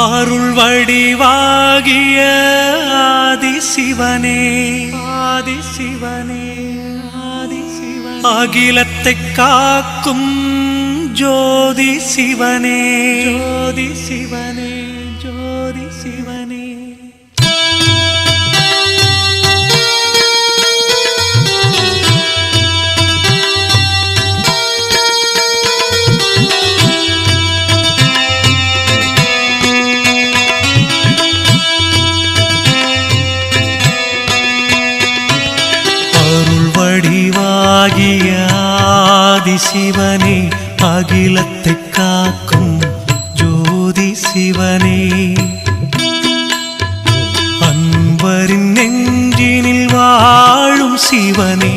அருள் வடிவாகிய ஆதிசிவனே ஆதிசிவனே ஆதிசிவனே அகிலத்தை காக்கும் ஜோதி சிவனே ஜோதி சிவனே ஜோதி சிவனே வடிவாகிய ஆதிசிவனே அகிலத்தை காக்கும் ஜோதி சிவனே அன்பரின் நெஞ்சினில் வாழும் சிவனே